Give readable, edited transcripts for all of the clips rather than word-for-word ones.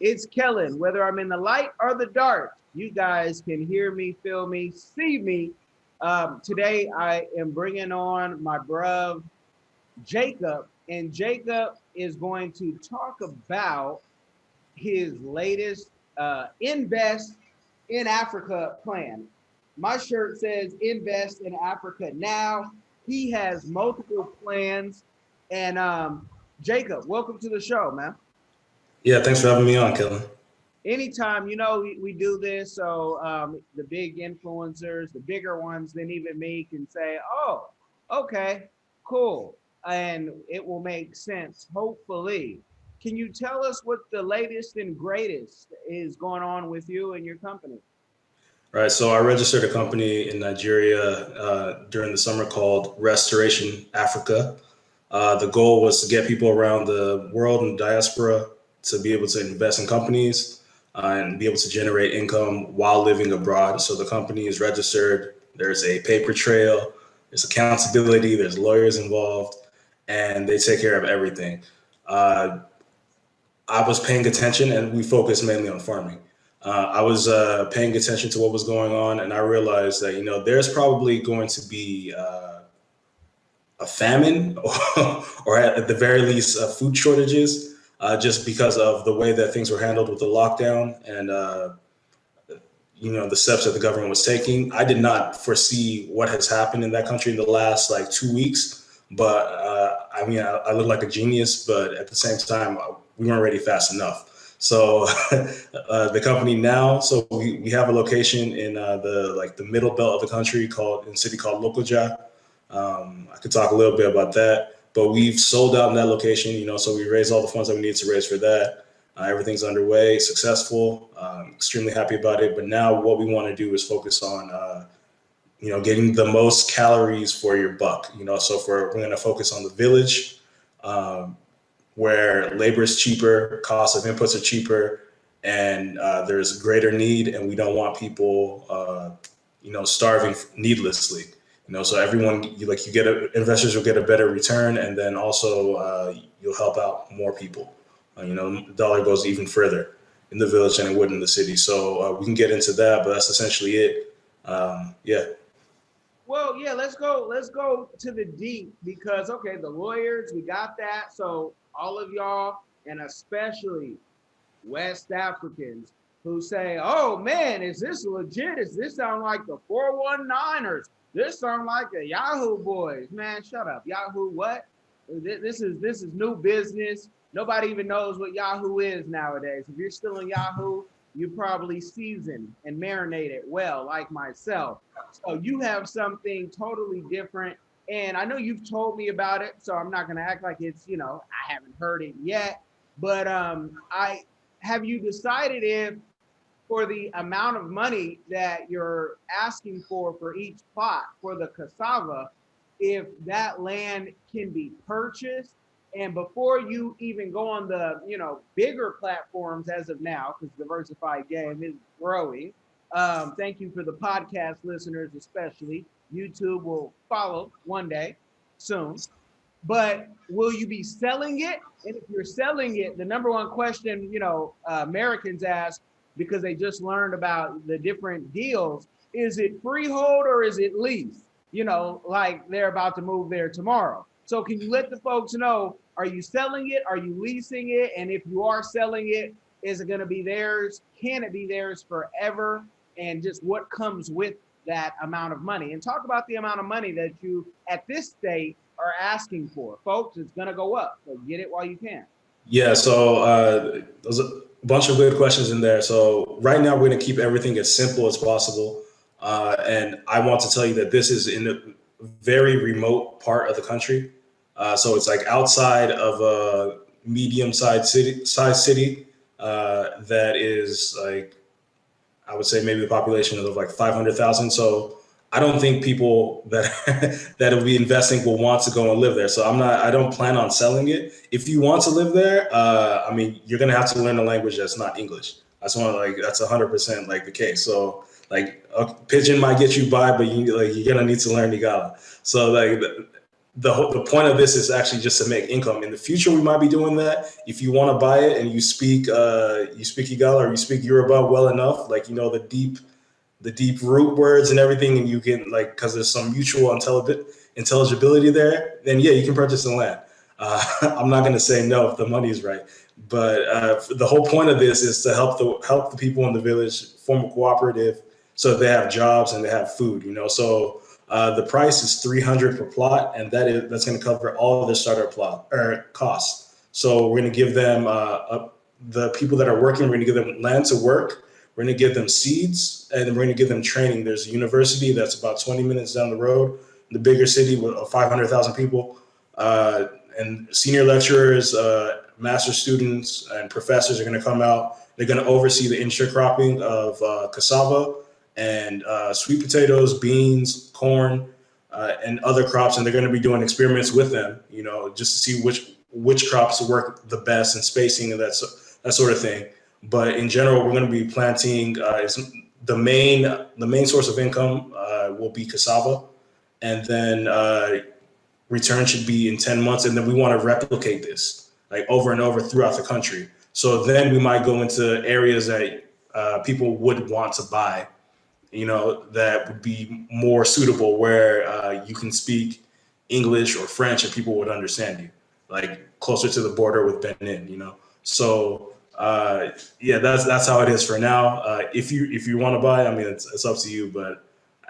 It's Kellen. Whether I'm in the light or the dark, you guys can hear me, feel me, see me. Today, I am bringing on my bruv, Jacob, and Jacob is going to talk about his latest Invest in Africa plan. My shirt says Invest in Africa now. He has multiple plans. And Jacob, welcome to the show, man. Yeah, thanks for having me on, Kellen. Anytime, we do this, so the big influencers, the bigger ones than even me can say, oh, okay, cool. And it will make sense, hopefully. Can you tell us what the latest and greatest is going on with you and your company? Right, so I registered a company in Nigeria during the summer called Restoration.Africa. The goal was to get people around the world and diaspora to be able to invest in companies and be able to generate income while living abroad. So the company is registered, there's a paper trail, there's accountability, there's lawyers involved, and they take care of everything. Uh, I was paying attention, and we focused mainly on farming. I was paying attention to what was going on, and I realized that there's probably going to be a famine, or at the very least, food shortages, just because of the way that things were handled with the lockdown and the steps that the government was taking. I did not foresee what has happened in that country in the last like 2 weeks, but I look like a genius, but at the same time, we weren't ready fast enough. So the company now, so we have a location in the middle belt of the country in a city called Lokoja. I could talk a little bit about that, but we've sold out in that location, so we raised all the funds that we need to raise for that. Everything's underway, successful. Extremely happy about it. But now what we want to do is focus on, getting the most calories for your buck. So we're going to focus on the village, where labor is cheaper, cost of inputs are cheaper, and there's greater need, and we don't want people, starving needlessly. So everyone, investors will get a better return, and then also you'll help out more people. The dollar goes even further in the village than it would in the city. So we can get into that, but that's essentially it. Yeah. Well, yeah, let's go to the deep because okay, the lawyers, we got that. So all of y'all, and especially West Africans who say, "Oh man, is this legit? Does this sound like the 419ers? This sound like the Yahoo boys." Man, shut up. Yahoo what? This is new business. Nobody even knows what Yahoo is nowadays. If you're still in Yahoo, you probably seasoned and marinated well, like myself. So you have something totally different. And I know you've told me about it, so I'm not going to act like it's, I haven't heard it yet. But I have you decided if for the amount of money that you're asking for each plot for the cassava, if that land can be purchased. And before you even go on the, bigger platforms as of now, because diversified game is growing. Thank you for the podcast listeners, especially. YouTube will follow one day soon. But will you be selling it? And if you're selling it, the number one question, Americans ask because they just learned about the different deals, is it freehold or is it lease? Like they're about to move there tomorrow. So can you let the folks know, are you selling it? Are you leasing it? And if you are selling it, is it going to be theirs? Can it be theirs forever? And just what comes with that amount of money? And talk about the amount of money that you, at this state, are asking for. Folks, it's going to go up. So get it while you can. Yeah, so there's a bunch of good questions in there. So right now, we're going to keep everything as simple as possible. And I want to tell you that this is in a very remote part of the country. So it's like outside of a medium-sized city that is like, I would say maybe the population of like 500,000. So I don't think people that that will be investing will want to go and live there. So I don't plan on selling it. If you want to live there, you're going to have to learn a language that's not English. That's 100% like the case. So like a pigeon might get you by, but you're going to need to learn Igala. So like the point of this is actually just to make income. In the future, we might be doing that. If you want to buy it and you speak Igala or you speak Yoruba well enough, like you know the deep root words and everything, and you can like because there's some mutual intelligibility there, then yeah, you can purchase the land. I'm not going to say no if the money is right, but the whole point of this is to help the people in the village form a cooperative so they have jobs and they have food. You know, so the price is 300 per plot, and that's going to cover all of their starter plot or costs. So we're going to give them the people that are working. We're going to give them land to work. We're going to give them seeds, and then we're going to give them training. There's a university that's about 20 minutes down the road, the bigger city with 500,000 people, and senior lecturers, master students, and professors are going to come out. They're going to oversee the intercropping of cassava and sweet potatoes, beans, corn, and other crops, and they're going to be doing experiments with them, you know, just to see which crops work the best and spacing and that sort of thing. But in general, we're going to be planting. The main source of income will be cassava, and then return should be in 10 months. And then we want to replicate this like over and over throughout the country. So then we might go into areas that people would want to buy, you know, that would be more suitable where you can speak English or French and people would understand you, like closer to the border with Benin, you know. So yeah, that's how it is for now. If you want to buy, I mean, it's up to you, but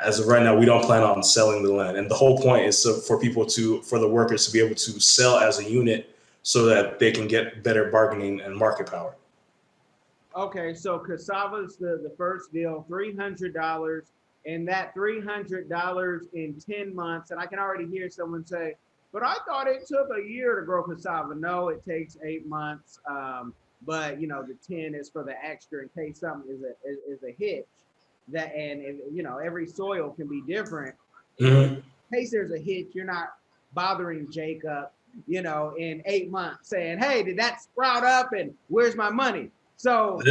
as of right now, we don't plan on selling the land. And the whole point is for the workers to be able to sell as a unit so that they can get better bargaining and market power. Okay, so cassava is the first deal, $300, and that $300 in 10 months. And I can already hear someone say, but I thought it took a year to grow cassava. No, it takes 8 months. But you know, the 10 is for the extra in case something is a hitch. That and you know, every soil can be different. Mm-hmm. In case there's a hitch, you're not bothering Jacob, you know, in 8 months saying, hey, did that sprout up and where's my money? So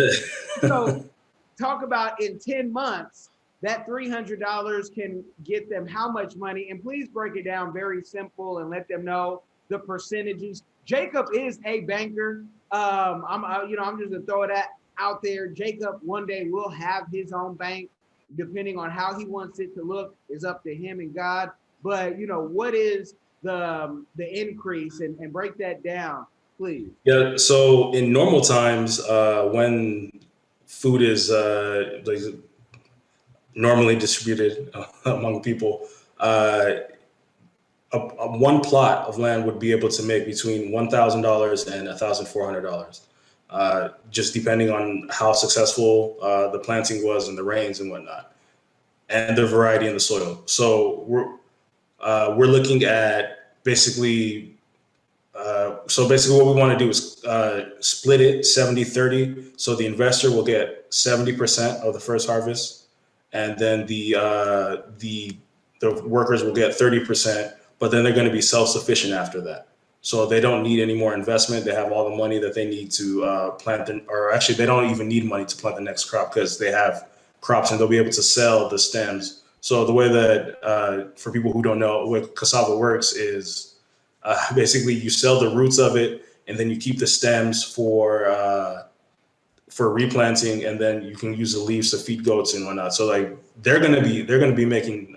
talk about in 10 months, that $300 can get them how much money? And please break it down very simple and let them know the percentages. Jacob is a banker. I'm just gonna throw it out there. Jacob one day will have his own bank, depending on how he wants it to look is up to him and God. But you know, what is the increase and break that down, please. Yeah. So in normal times, when food is like normally distributed among people, one plot of land would be able to make between $1,000 and $1,400, just depending on how successful the planting was and the rains and whatnot, and the variety in the soil. So we're looking at basically. So basically what we want to do is split it 70-30. So the investor will get 70% of the first harvest, and then the workers will get 30%, but then they're going to be self-sufficient after that. So they don't need any more investment. They have all the money that they need to or actually they don't even need money to plant the next crop because they have crops and they'll be able to sell the stems. So the way that, for people who don't know what cassava works is, basically, you sell the roots of it, and then you keep the stems for replanting, and then you can use the leaves to feed goats and whatnot. So like they're gonna be making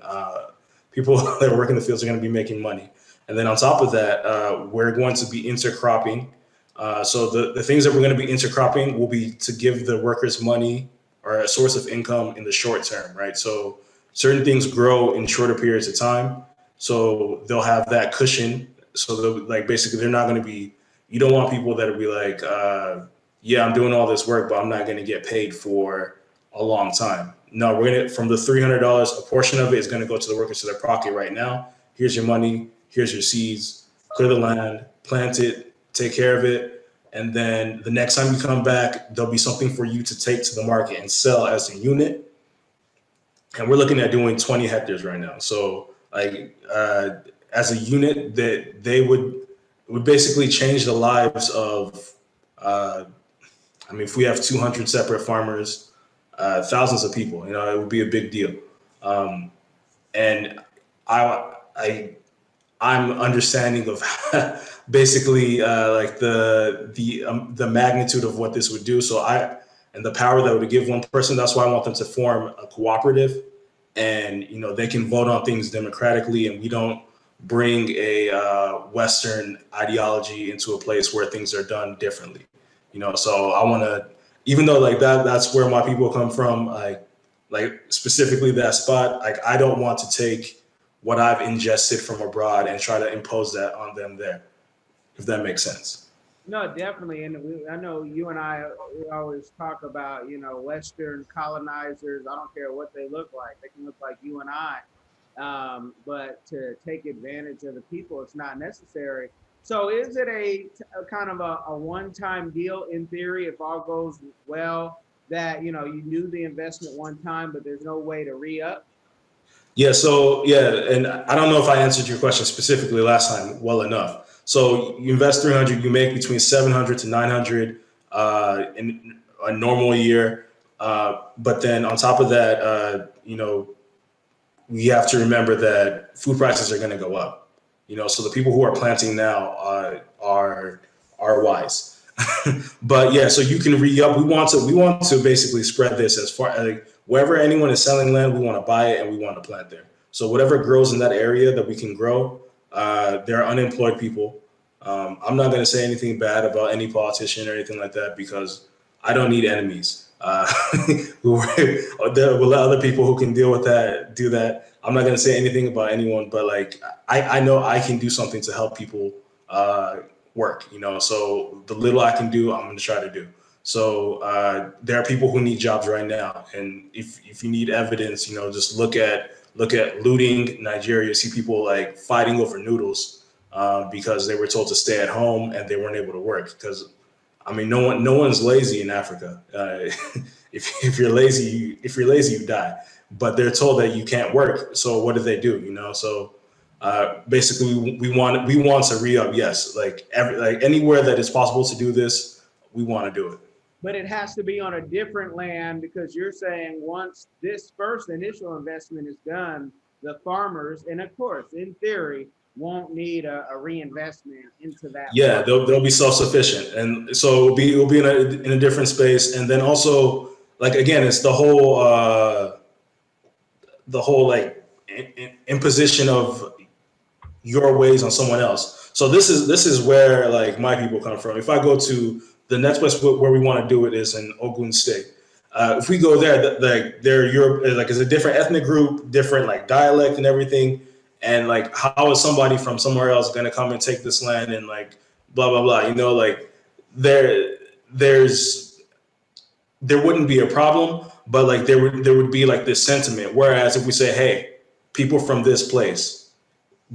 people that work in the fields are gonna be making money, and then on top of that, we're going to be intercropping. So the things that we're going to be intercropping will be to give the workers money or a source of income in the short term, right? So certain things grow in shorter periods of time, so they'll have that cushion. So like basically they're not going to be. You don't want people that will be like, yeah, I'm doing all this work, but I'm not going to get paid for a long time. No, we're gonna from the $300, a portion of it is going to go to the workers to their pocket right now. Here's your money. Here's your seeds. Clear the land, plant it, take care of it, and then the next time you come back, there'll be something for you to take to the market and sell as a unit. And we're looking at doing 20 hectares right now. So like as a unit, that they would basically change the lives of. I mean, if we have 200 separate farmers, thousands of people, you know, it would be a big deal. And I I'm understanding of basically like the magnitude of what this would do. So and the power that would give one person. That's why I want them to form a cooperative, and they can vote on things democratically, and we don't bring a Western ideology into a place where things are done differently. So I want to, even though like that's where my people come from, like specifically that spot. Like I don't want to take what I've ingested from abroad and try to impose that on them there, if that makes sense. No, definitely. And I know you and I, we always talk about, Western colonizers. I don't care what they look like. They can look like you and I. But to take advantage of the people, it's not necessary. So is it a kind of a one-time deal in theory, if all goes well, that, you do the investment one time, but there's no way to re-up? Yeah, so yeah, and I don't know if I answered your question specifically last time well enough. So you invest 300, you make between 700 to 900 in a normal year. But then on top of that, we have to remember that food prices are going to go up. So the people who are planting now are wise. But yeah, so you can re-up. We want to basically spread this as far like wherever anyone is selling land, we want to buy it and we want to plant there. So whatever grows in that area that we can grow, there are unemployed people. I'm not going to say anything bad about any politician or anything like that because I don't need enemies. We'll let other people who can deal with that do that. I'm not going to say anything about anyone, but like I know I can do something to help people uh, work. So the little I can do, I'm going to try to do. So there are people who need jobs right now, and if you need evidence, just look at looting Nigeria. See people like fighting over noodles because they were told to stay at home and they weren't able to work. Because I mean, no one's lazy in Africa. If you're lazy, you die. But they're told that you can't work. So what do they do? So basically, we want to re-up. Yes, like anywhere that it's possible to do this, we want to do it. But it has to be on a different land because you're saying once this first initial investment is done, the farmers, and of course, in theory, won't need a reinvestment into that Yeah, farm. they'll be self sufficient, and so it'll be in a different space, and then also like again, it's the whole like imposition of your ways on someone else. So this is where like my people come from. If I go to the next place where we want to do it is in Ogun State. If we go there, like they're Europe, like it's a different ethnic group, different like dialect and everything. And like, how is somebody from somewhere else going to come and take this land and like blah blah blah? Like there's there wouldn't be a problem, but like there would be like this sentiment. Whereas if we say, hey, people from this place,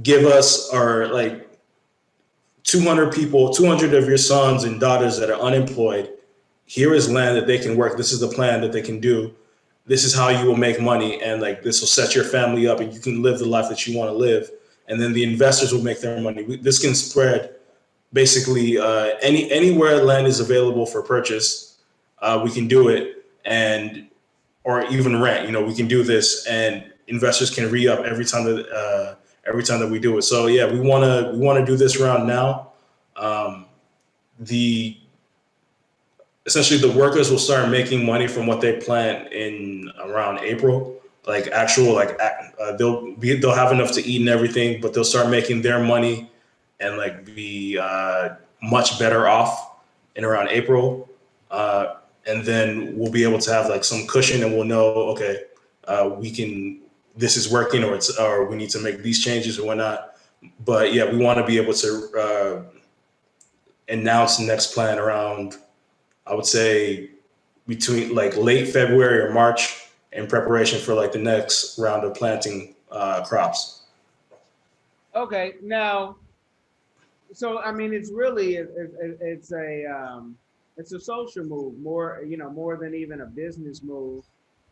give us or like 200 people, 200 of your sons and daughters that are unemployed. Here is land that they can work. This is the plan that they can do. This is how you will make money. And like this will set your family up and you can live the life that you want to live. And then the investors will make their money. This can spread basically anywhere land is available for purchase. We can do it and or even rent. We can do this and investors can re-up every time that we do it. So yeah, we want to do this round now. Um, the Essentially the workers will start making money from what they plant in around April. Like actual like they'll have enough to eat and everything, but they'll start making their money and like be much better off in around April. And then we'll be able to have like some cushion and we'll know, okay, we can, this is working or we need to make these changes or whatnot. But yeah, we want to be able to announce the next plan around, I would say, between like late February or March in preparation for like the next round of planting crops. Okay, now, so I mean, it's really it's a social move more, more than even a business move.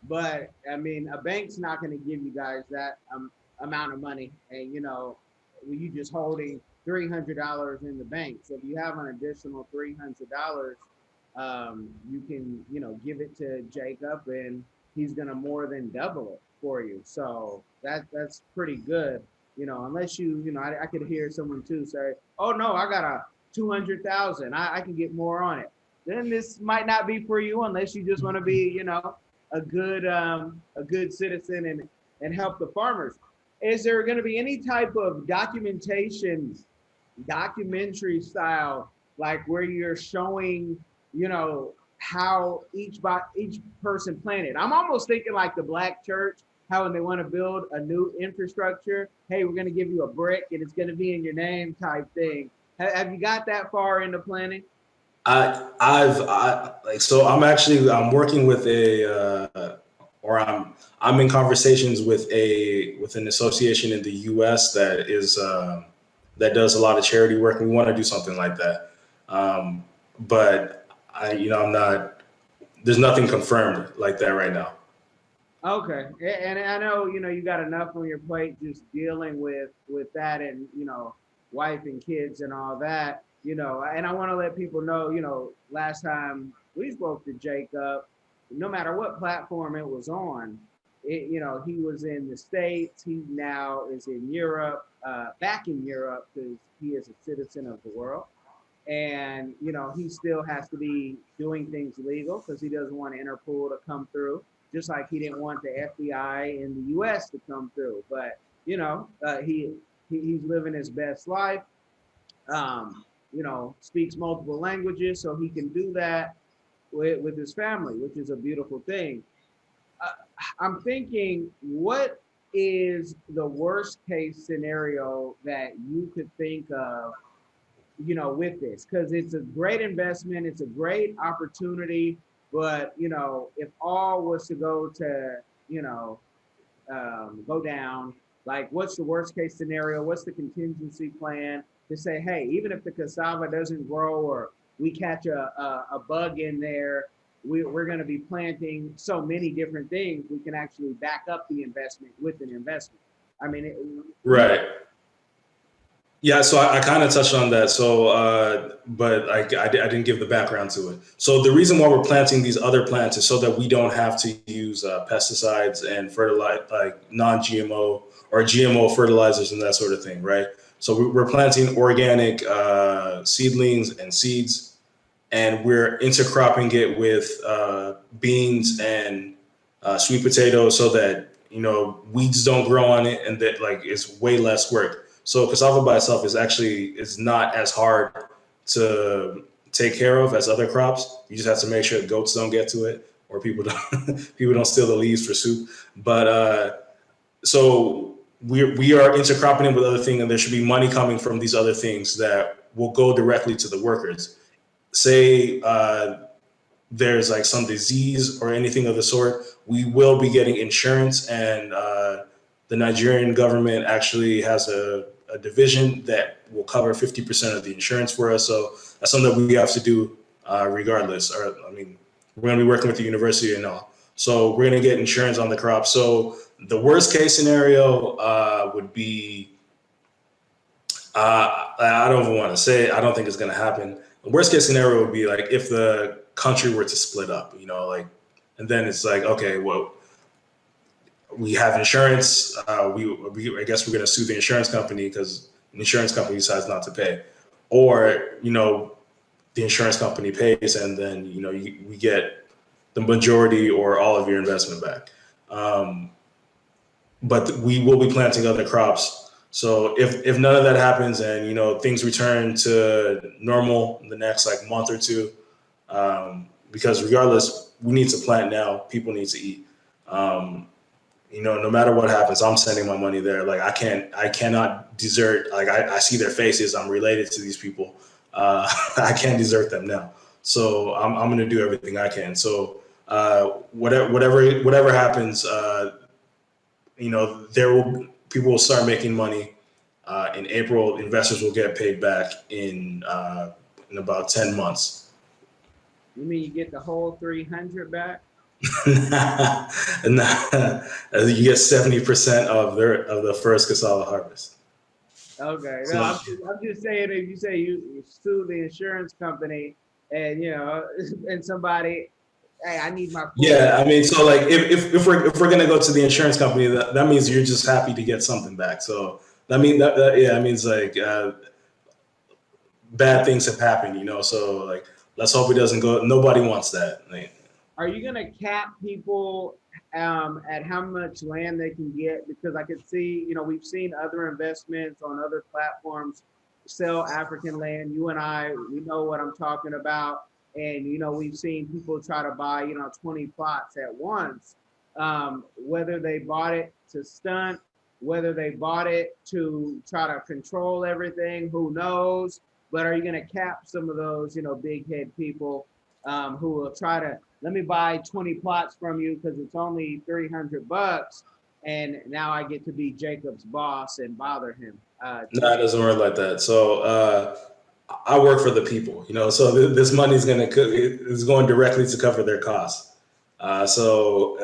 But I mean, a bank's not going to give you guys that amount of money, and you just holding $300 in the bank. So if you have an additional $300, you can give it to Jacob, and he's going to more than double it for you. So that's pretty good. unless I could hear someone too say, oh no, I got a 200,000, I can get more on it. Then this might not be for you unless you just want to be, a good citizen and help the farmers. Is there going to be any type of documentary style, like where you're showing, how each person planted? I'm almost thinking like the Black church, how when they want to build a new infrastructure, hey, we're going to give you a brick and it's going to be in your name type thing. Have you got that far into planning? So I'm working with or I'm in conversations with an association in the U.S. that does a lot of charity work. We want to do something like that, but I'm not. There's nothing confirmed like that right now. Okay, and I know you got enough on your plate just dealing with that, and wife and kids and all that. And I want to let people know, last time we spoke to Jacob, no matter what platform it was on, he was in the States. He now is in Europe, back in Europe, because he is a citizen of the world. And he still has to be doing things legal because he doesn't want Interpol to come through, just like he didn't want the FBI in the US to come through. But he's living his best life. Speaks multiple languages, so he can do that with his family, which is a beautiful thing. I'm thinking, what is the worst case scenario that you could think of, with this? Because it's a great investment, it's a great opportunity, but if all was to go down, like, what's the worst case scenario? What's the contingency plan to say, hey, even if the cassava doesn't grow or we catch a bug in there, we're going to be planting so many different things, we can actually back up the investment with an investment. I mean, right. Yeah, so I kind of touched on that. So, but I didn't give the background to it. So the reason why we're planting these other plants is so that we don't have to use pesticides and fertilize, like non-GMO or GMO fertilizers and that sort of thing, right? So we're planting organic seedlings and seeds, and we're intercropping it with beans and sweet potatoes, so that weeds don't grow on it, and that like it's way less work. So cassava by itself is not as hard to take care of as other crops. You just have to make sure goats don't get to it, or people don't steal the leaves for soup. But so we are intercropping it with other things, and there should be money coming from these other things that will go directly to the workers. Say there's like some disease or anything of the sort, we will be getting insurance, and the Nigerian government actually has a division that will cover 50% of the insurance for us. So that's something that we have to do regardless. Or, I mean, we're going to be working with the university and all. So we're going to get insurance on the crop. So the worst case scenario would be, I don't even want to say it. I don't think it's going to happen. The worst case scenario would be like if the country were to split up, and then it's like, okay, well, we have insurance. I guess we're going to sue the insurance company because the insurance company decides not to pay, or the insurance company pays, and then we get the majority or all of your investment back. But we will be planting other crops. So if none of that happens, and things return to normal in the next like month or two, because regardless, we need to plant now. People need to eat. No matter what happens, I'm sending my money there. Like I cannot desert. Like I see their faces. I'm related to these people. I can't desert them now. So I'm going to do everything I can. So whatever happens, people will start making money. In April, investors will get paid back in about 10 months. You mean you get the whole 300 back? And you get 70% of the first cassava harvest. Okay, no, I'm just saying, if you say you sue the insurance company, and and somebody, hey, I need my food. Yeah, I mean, so like if we're gonna go to the insurance company, that means you're just happy to get something back. So I mean, yeah, I mean, it's like bad things have happened, you know. So like, let's hope it doesn't go. Nobody wants that. Like, Are you gonna cap people at how much land they can get? Because I could see, we've seen other investments on other platforms sell African land. You and I, we know what I'm talking about. And, we've seen people try to buy, 20 plots at once. Whether they bought it to stunt, whether they bought it to try to control everything, who knows? But are you going to cap some of those, big head people who will try to, let me buy 20 plots from you because it's only $300, and now I get to be Jacob's boss and bother him. no, it doesn't work like that. So I work for the people, you know. So this money is is going directly to cover their costs. So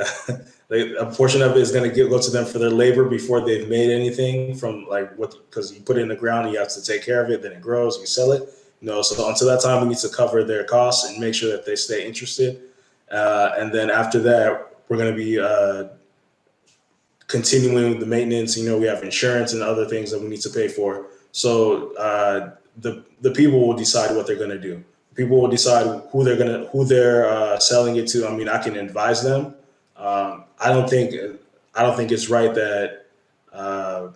a portion of it is going to go to them for their labor before they've made anything from like what, because you put it in the ground, and you have to take care of it, then it grows, you sell it. You know, so until that time, we need to cover their costs and make sure that they stay interested. And then after that, we're going to be continuing the maintenance. You know, we have insurance and other things that we need to pay for. So the people will decide what they're going to do. People will decide who they're selling it to. I mean, I can advise them. I don't think it's right that uh,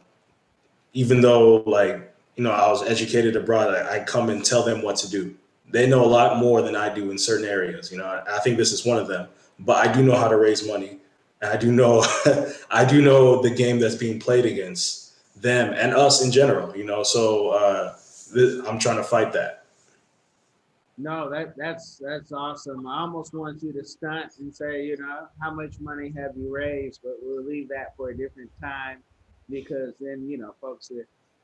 even though, like, you know, I was educated abroad, I come and tell them what to do. They know a lot more than I do in certain areas. You know, I think this is one of them. But I do know how to raise money. And I do know I do know the game that's being played against them and us in general. You know, so I'm trying to fight that. No, that's awesome. I almost want you to stunt and say, how much money have you raised? But we'll leave that for a different time because then, folks,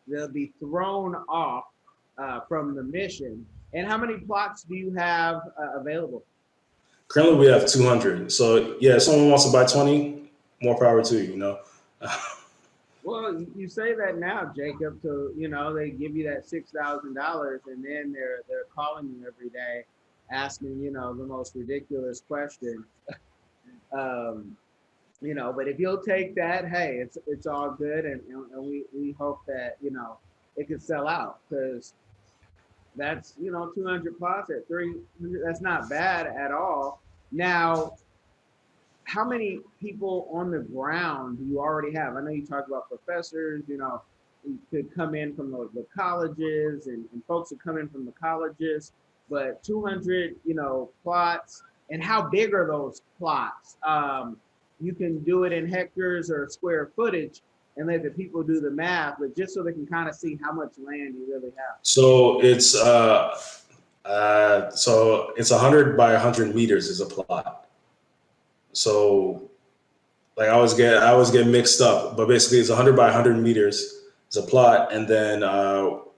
they'll be thrown off from the mission. And how many plots do you have available? Currently, we have 200. So yeah, if someone wants to buy 20, more power to you. You know. Well, you say that now, Jacob. So they give you that $6,000, and then they're calling you every day, asking the most ridiculous questions. Um, but if you'll take that, hey, it's all good, and we hope that it could sell out because that's 200 plots at 300. That's not bad at all. Now, how many people on the ground do you already have? I know you talked about professors, you could come in from the colleges and folks who come in from the colleges, but 200, plots. And how big are those plots? You can do it in hectares or square footage and let the people do the math, but just so they can kind of see how much land you really have. So it's 100 by 100 meters is a plot. So like I always get mixed up, but basically it's 100 by 100 meters is a plot, and then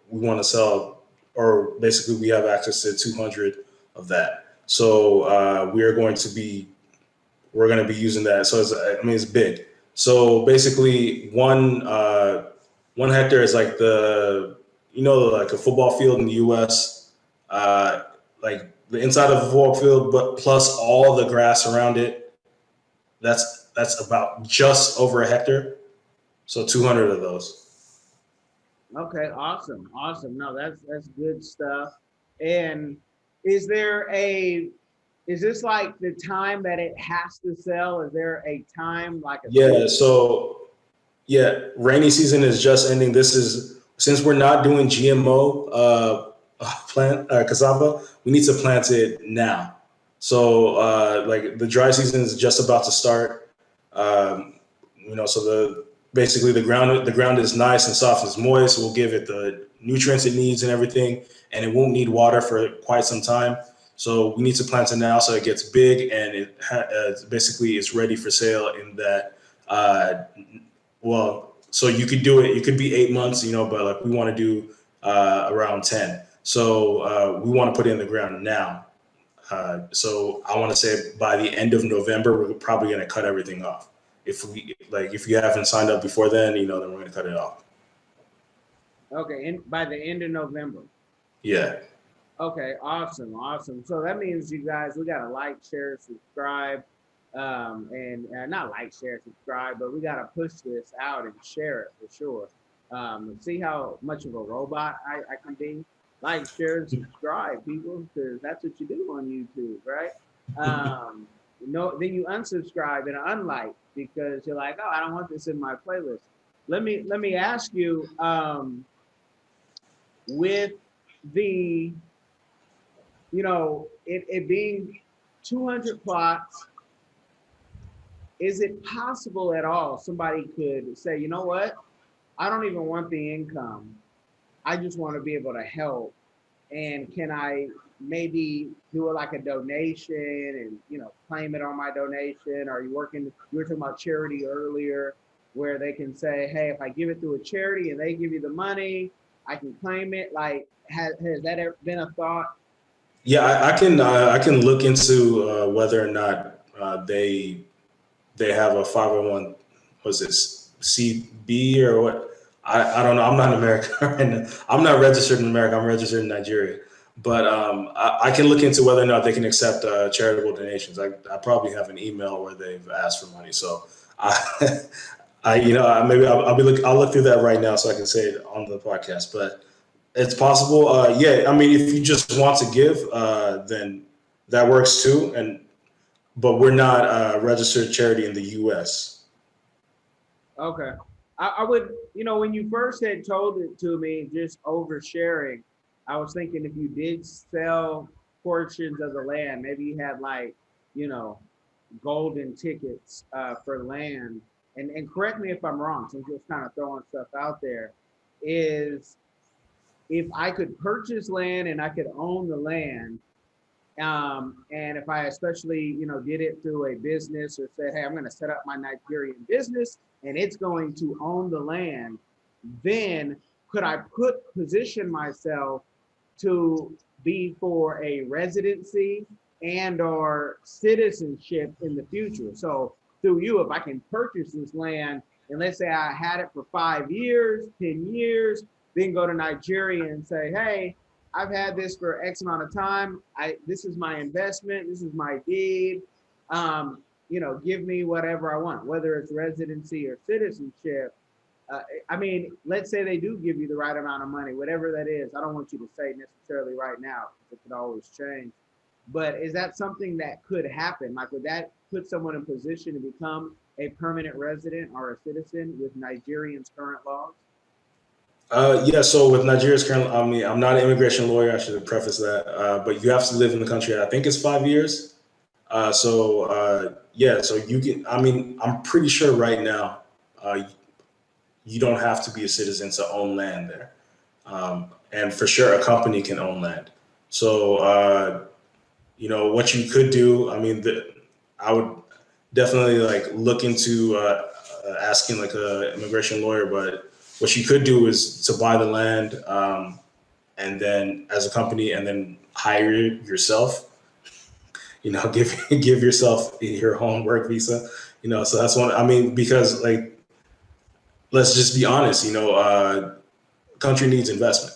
we want to sell, or basically we have access to 200 of that. So we're going to be using that. So I mean it's big. So basically 1 hectare is like like a football field in the U.S. Like the inside of a football field, but plus all the grass around it. That's about just over a hectare. So 200 of those. Okay, awesome, awesome. No, that's good stuff. And is there a is this like the time that it has to sell? Is there a time like a Yeah. So yeah, rainy season is just ending. This is since we're not doing GMO plant cassava, we need to plant it now. So like the dry season is just about to start. So basically the ground is nice and soft, it's moist. We'll give it the nutrients it needs and everything, and it won't need water for quite some time. So we need to plant it now so it gets big and basically it's ready for sale in that. So you could do it. You could be 8 months, but like we want to do around 10. So we want to put it in the ground now. So I want to say by the end of November, we're probably going to cut everything off. If you haven't signed up before then, then we're going to cut it off. Okay, and by the end of November. Yeah. Okay, awesome, awesome. So that means you guys, we got to like, share, subscribe, and not like, share, subscribe, but we got to push this out and share it for sure. See how much of a robot I can be. Like, share, and subscribe, people, because that's what you do on YouTube, right? Um, no, then you unsubscribe and unlike because you're like, oh, I don't want this in my playlist. Let me ask you, with the it being 200 plots, is it possible at all somebody could say, you know what, I don't even want the income. I just want to be able to help. And can I maybe do it like a donation and claim it on my donation? Are you working? You were talking about charity earlier, where they can say, hey, if I give it to a charity and they give you the money, I can claim it. Like, has that ever been a thought? Yeah, I can look into whether or not they have a 501, was it CB or what? I don't know. I'm not in America right now. I'm not registered in America. I'm registered in Nigeria. But I can look into whether or not they can accept charitable donations. I probably have an email where they've asked for money. So I, maybe I'll look through that right now so I can say it on the podcast. But it's possible. Yeah, I mean, if you just want to give, then that works too. But we're not a registered charity in the U.S. Okay. I would, when you first had told it to me, just oversharing, I was thinking if you did sell portions of the land, maybe you had like, you know, golden tickets for land. And correct me if I'm wrong, since you're just kind of throwing stuff out there, is if I could purchase land and I could own the land, and if I especially, did it through a business or said, hey, I'm going to set up my Nigerian business and it's going to own the land, then could I position myself to be for a residency and or citizenship in the future? So through you, if I can purchase this land and let's say I had it for 5 years, 10 years, then go to Nigeria and say, hey, I've had this for X amount of time. This is my investment. This is my deed. Give me whatever I want, whether it's residency or citizenship. I mean, let's say they do give you the right amount of money, whatever that is. I don't want you to say necessarily right now, because it could always change. But is that something that could happen? Like, would that put someone in position to become a permanent resident or a citizen with Nigerians' current laws? Yeah, so with Nigeria's current, I mean, I'm not an immigration lawyer. I should have prefaced that. But you have to live in the country. I think it's 5 years. Yeah, so you can. I mean, I'm pretty sure right now, you don't have to be a citizen to own land there, and for sure, a company can own land. So, what you could do. I mean, I would definitely like look into asking like a immigration lawyer, but what you could do is to buy the land, and then as a company, and then hire yourself. Give yourself your own work visa. So that's one. I mean, because like, let's just be honest. Country needs investment.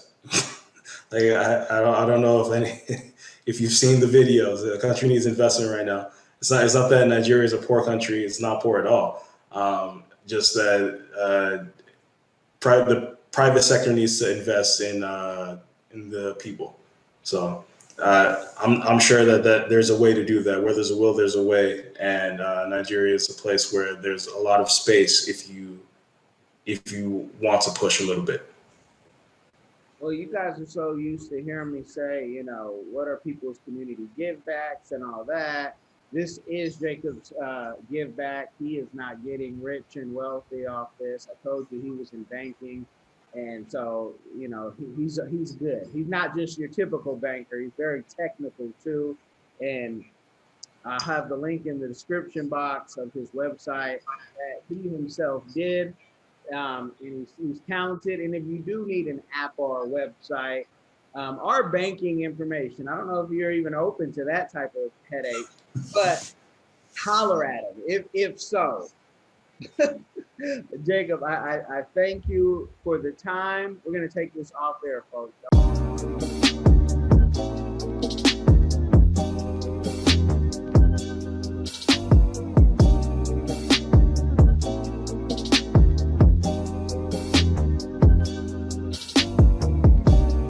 Like I don't know if if you've seen the videos, the country needs investment right now. It's not that Nigeria is a poor country. It's not poor at all. Just that the private sector needs to invest in the people. So I'm sure that there's a way to do that. Where there's a will, there's a way, and Nigeria is a place where there's a lot of space if you want to push a little bit. Well, you guys are so used to hearing me say, what are people's community give backs and all that. This is Jacob's give back. He is not getting rich and wealthy off this. I told you he was in banking. And so, he's good. He's not just your typical banker. He's very technical too. And I have the link in the description box of his website that he himself did. And he's talented. And if you do need an app or a website, or banking information, I don't know if you're even open to that type of headache, but holler at him if so. Jacob, I thank you for the time. We're going to take this off there, folks.